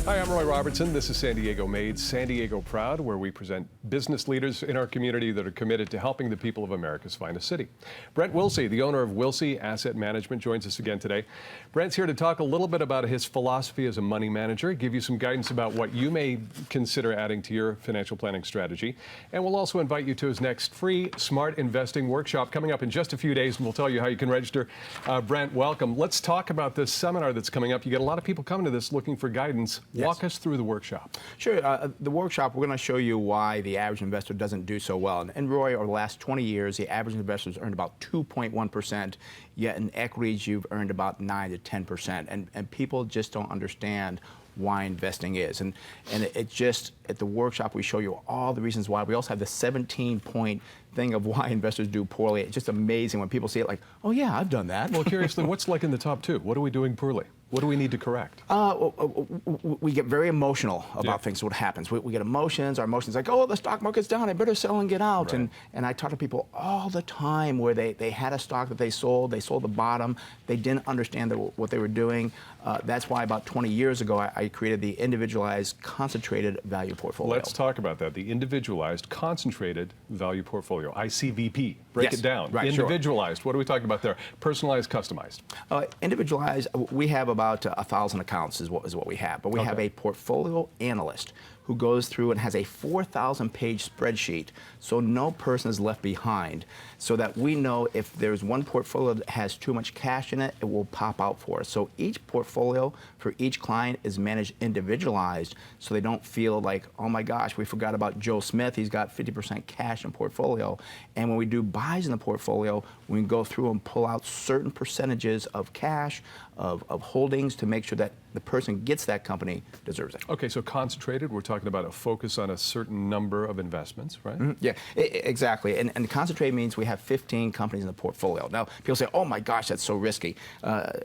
Hi, I'm Roy Robertson. This is San Diego Made, San Diego Proud, where we present business leaders in our community that are committed to helping the people of America's finest city. Brent Wilsey, the owner of Wilsey Asset Management, joins us again today. Brent's here to talk a little bit about his philosophy as a money manager, give you some guidance about what you may consider adding to your financial planning strategy. And we'll also invite you to his next free Smart Investing workshop coming up in just a few days, and we'll tell you how you can register. Brent, welcome. Let's talk about this seminar that's coming up. You get a lot of people coming to this looking for guidance. Yes. Walk us through the workshop. Sure. The workshop, we're going to show you why the average investor doesn't do so well. And Roy, over the last 20 years, the average investor has earned about 2.1%, yet in equities, you've earned about 9 to 10%. And people just don't understand why investing is. And it just, at the workshop, we show you all the reasons why. We also have the 17-point thing of why investors do poorly. It's just amazing when people see it like, oh yeah, I've done that. Well, curiously, what's like in the top two? What are we doing poorly? What do we need to correct? We get very emotional about things. What happens? We get emotions. Our emotions like, oh, the stock market's down. I better sell and get out. Right. And I talk to people all the time where they had a stock that they sold the bottom. They didn't understand what they were doing. That's why about 20 years ago, I created the Individualized Concentrated Value Portfolio. Let's talk about that. The Individualized Concentrated Value Portfolio, ICVP. Break it down. Right, individualized. Sure. What are we talking about there? Personalized, customized. Individualized, we have about 1,000 accounts is what we have. But we have a portfolio analyst who goes through and has a 4,000-page spreadsheet, so no person is left behind, so that we know if there's one portfolio that has too much cash in it, it will pop out for us. So each portfolio for each client is managed individualized, so they don't feel like, oh my gosh, we forgot about Joe Smith, he's got 50% cash in portfolio. And when we do buys in the portfolio, we can go through and pull out certain percentages of cash, of holdings, to make sure that the person gets that company deserves it. Okay, so concentrated, we're talking about a focus on a certain number of investments, right? Mm-hmm. Yeah, exactly. And concentrated means we have 15 companies in the portfolio. Now, people say, oh my gosh, that's so risky.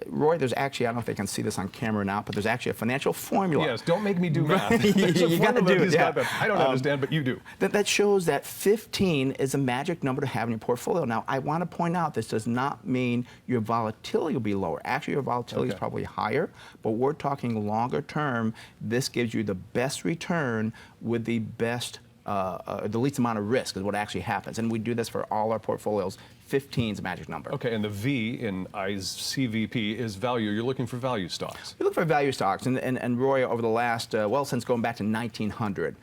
Roy, there's actually, I don't know if they can see this on camera now, but there's actually a financial formula. Yes, don't make me do math. You got to do it. Yeah. I don't understand, but you do. That shows that 15 is a magic number to have in your portfolio. Now, I want to point out this does not mean your volatility will be lower. Actually, your volatility is probably higher, but we're talking longer term. This gives you the best return with the best, the least amount of risk is what actually happens. And we do this for all our portfolios. 15 is a magic number. Okay, and the V in ICVP is value. You're looking for value stocks. We look for value stocks, and Roy, over the last, since going back to 1900,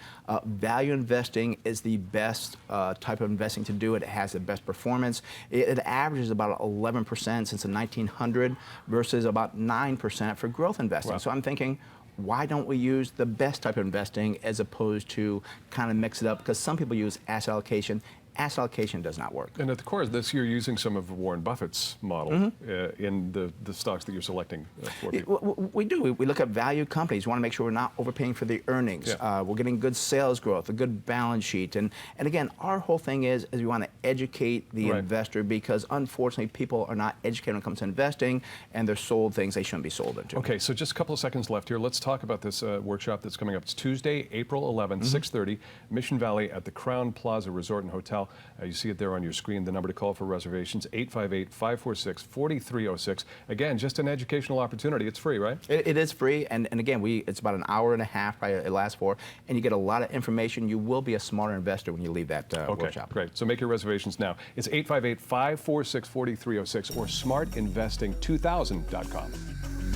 value investing is the best type of investing to do. It has the best performance. It averages about 11% since the 1900 versus about 9% for growth investing. Wow. So I'm thinking, why don't we use the best type of investing as opposed to kind of mix it up? Because some people use asset allocation. Asset allocation does not work. And at the core of this, you're using some of Warren Buffett's model in the stocks that you're selecting for people. We do. We look at value companies. We want to make sure we're not overpaying for the earnings. Yeah. We're getting good sales growth, a good balance sheet. And again, our whole thing is we want to educate the investor, because unfortunately people are not educated when it comes to investing, and they're sold things they shouldn't be sold into. Okay, so just a couple of seconds left here. Let's talk about this workshop that's coming up. It's Tuesday, April 11th, 6:30, Mission Valley at the Crown Plaza Resort and Hotel. You see it there on your screen, the number to call for reservations, 858-546-4306. Again, just an educational opportunity. It's free, right? It is free, and again, it's about an hour and a half it lasts for, and you get a lot of information. You will be a smarter investor when you leave that workshop. Great. So make your reservations now. It's 858-546-4306 or smartinvesting2000.com.